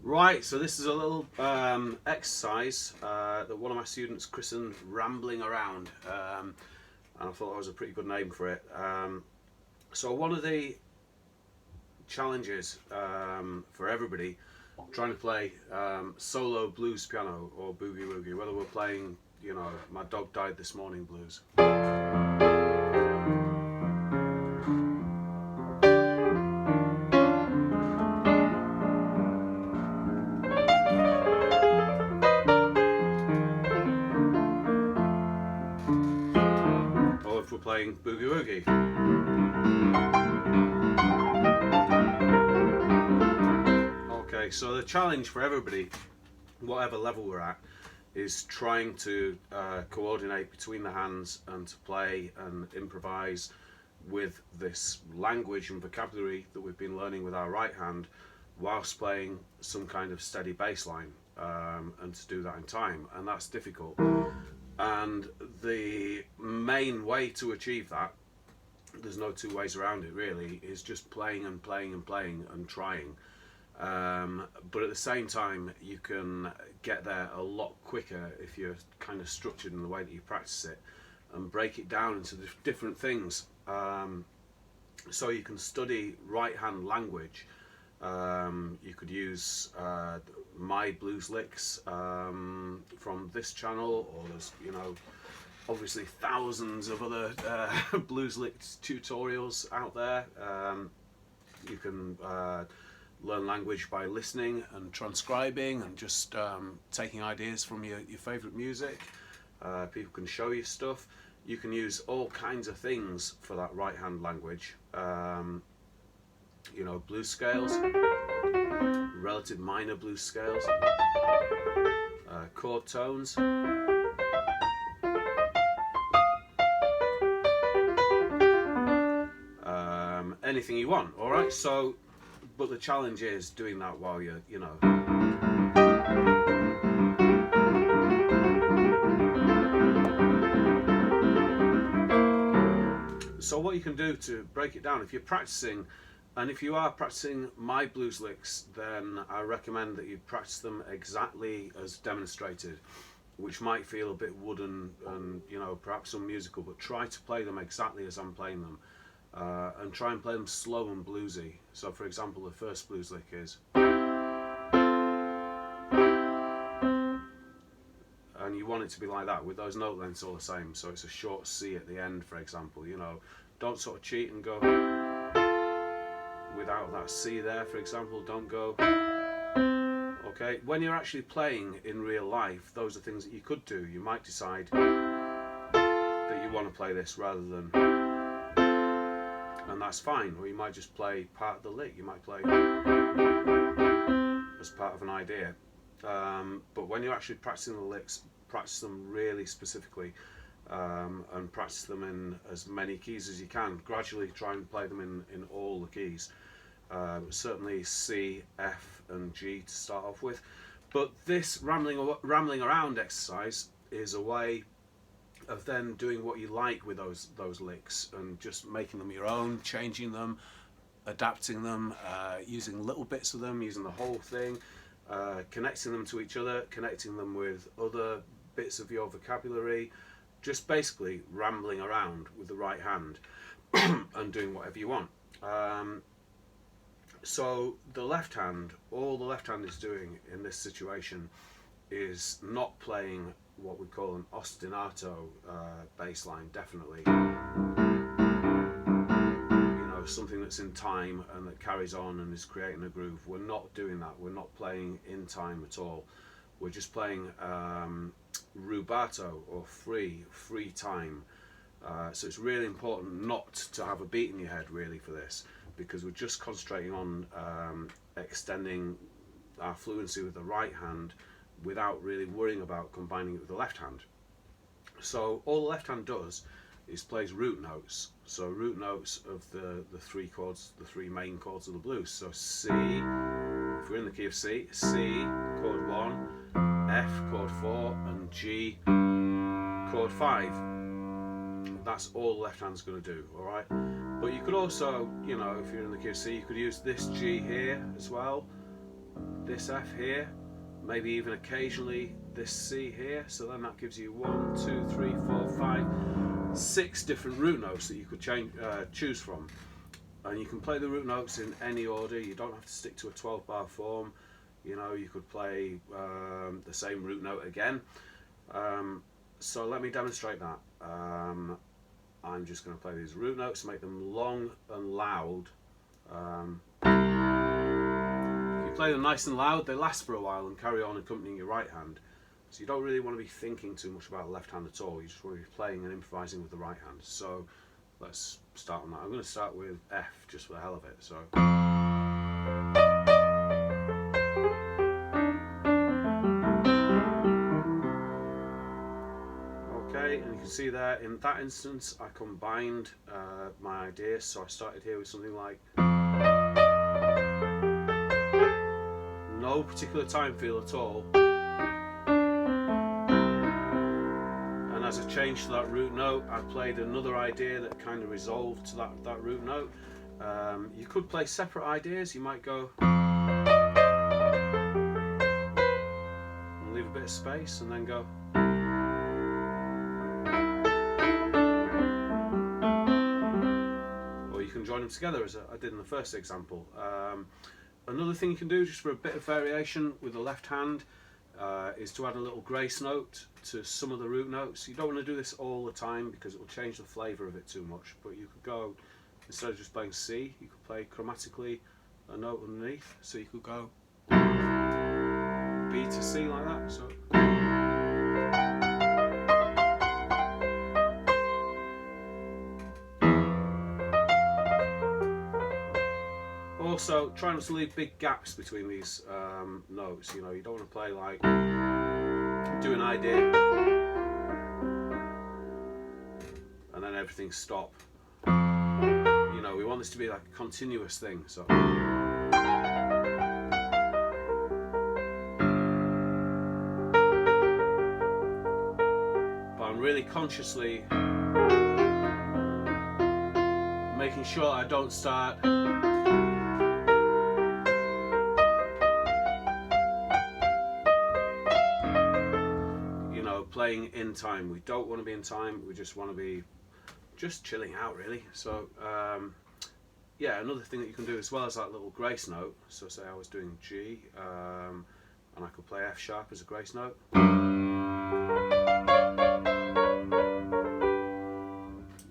Right, so this is a little exercise that one of my students christened Rambling Around, and I thought that was a pretty good name for it. So one of the challenges for everybody trying to play solo blues piano or boogie-woogie, whether we're playing, you know, My Dog Died This Morning blues. Or if we're playing boogie-woogie. Okay, so the challenge for everybody, whatever level we're at, is trying to coordinate between the hands and to play and improvise with this language and vocabulary that we've been learning with our right hand whilst playing some kind of steady bass line, and to do that in time, and that's difficult. And the main way to achieve that, there's no two ways around it really, is just playing and playing and playing and trying. But at the same time, you can get there a lot quicker if you're kind of structured in the way that you practice it and break it down into different things. So you can study right hand language. You could use my blues licks from this channel, or there's, you know, obviously thousands of other blues licks tutorials out there. You can learn language by listening and transcribing and just taking ideas from your favourite music. People can show you stuff. You can use all kinds of things for that right hand language. You know, blues scales, relative minor blues scales, chord tones. Anything you want, alright? So, but the challenge is doing that while you're, you know. So what you can do to break it down, if you're practicing, and if you are practicing my blues licks, then I recommend that you practice them exactly as demonstrated, which might feel a bit wooden and, you know, perhaps unmusical, but try to play them exactly as I'm playing them. And try and play them slow and bluesy. So for example, the first blues lick is, and you want it to be like that with those note lengths all the same, so it's a short C at the end, for example. You know, don't sort of cheat and go without that C there, for example. Don't go. Okay, when you're actually playing in real life, those are things that you could do. You might decide that you want to play this rather than, and that's fine. Or you might just play part of the lick. You might play as part of an idea. But when you're actually practicing the licks, practice them really specifically, and practice them in as many keys as you can. Gradually try and play them in all the keys. Certainly C, F and G to start off with. But this rambling around exercise is a way of then doing what you like with those licks and just making them your own, changing them, adapting them, using little bits of them, using the whole thing, connecting them to each other, connecting them with other bits of your vocabulary, just basically rambling around with the right hand and doing whatever you want. So the left hand, all the left hand is doing in this situation is not playing what we call an ostinato bass line, definitely. You know, something that's in time and that carries on and is creating a groove. We're not doing that. We're not playing in time at all. We're just playing rubato or free time. So it's really important not to have a beat in your head really for this, because we're just concentrating on extending our fluency with the right hand without really worrying about combining it with the left hand. So all the left hand does is plays root notes. So root notes of the three chords, the three main chords of the blues. So C, if we're in the key of C, C, chord 1, F, chord 4, and G, chord 5. That's all the left hand's going to do, alright? But you could also, you know, if you're in the key of C, you could use this G here as well. this F here, maybe even occasionally this C here, so then that gives you 1, 2, 3, 4, 5, 6 different root notes that you could choose from. And you can play the root notes in any order. You don't have to stick to a 12-bar form. You know, you could play the same root note again. So let me demonstrate that. I'm just going to play these root notes, make them long and loud. If you play them nice and loud, they last for a while and carry on accompanying your right hand. So you don't really want to be thinking too much about the left hand at all. You just want to be playing and improvising with the right hand. So let's start on that. I'm going to start with F just for the hell of it. So. Okay, and you can see there, in that instance, I combined my ideas. So I started here with something like no particular time feel at all. And as a change to that root note, I played another idea that kind of resolved to that root note. You could play separate ideas. You might go and leave a bit of space and then go. Or you can join them together as I did in the first example. Another thing you can do just for a bit of variation with the left hand is to add a little grace note to some of the root notes. You don't want to do this all the time because it will change the flavour of it too much, but you could go, instead of just playing C, you could play chromatically a note underneath. So you could go B to C like that. So. Also, try not to leave big gaps between these notes. You know, you don't want to play like do an idea and then everything stop. You know, we want this to be like a continuous thing. So. But I'm really consciously making sure I don't start. Playing in time. We don't want to be in time, we just want to be just chilling out really. So yeah, another thing that you can do as well as that little grace note. So say I was doing G and I could play F sharp as a grace note.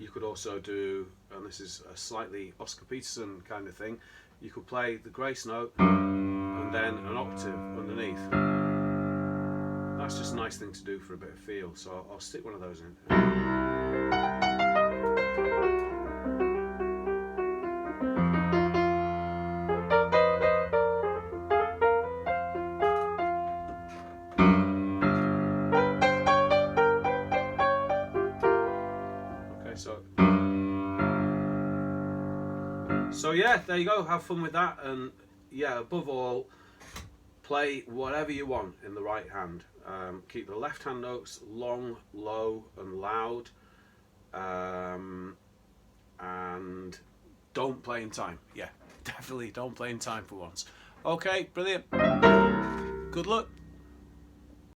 You could also do, and this is a slightly Oscar Peterson kind of thing, you could play the grace note and then an octave underneath. That's just a nice thing to do for a bit of feel, so I'll stick one of those in. Okay, so yeah, there you go, have fun with that, and yeah, above all, play whatever you want in the right hand. Keep the left hand notes long, low and loud, and don't play in time. Yeah, definitely don't play in time for once. Okay, brilliant. Good luck.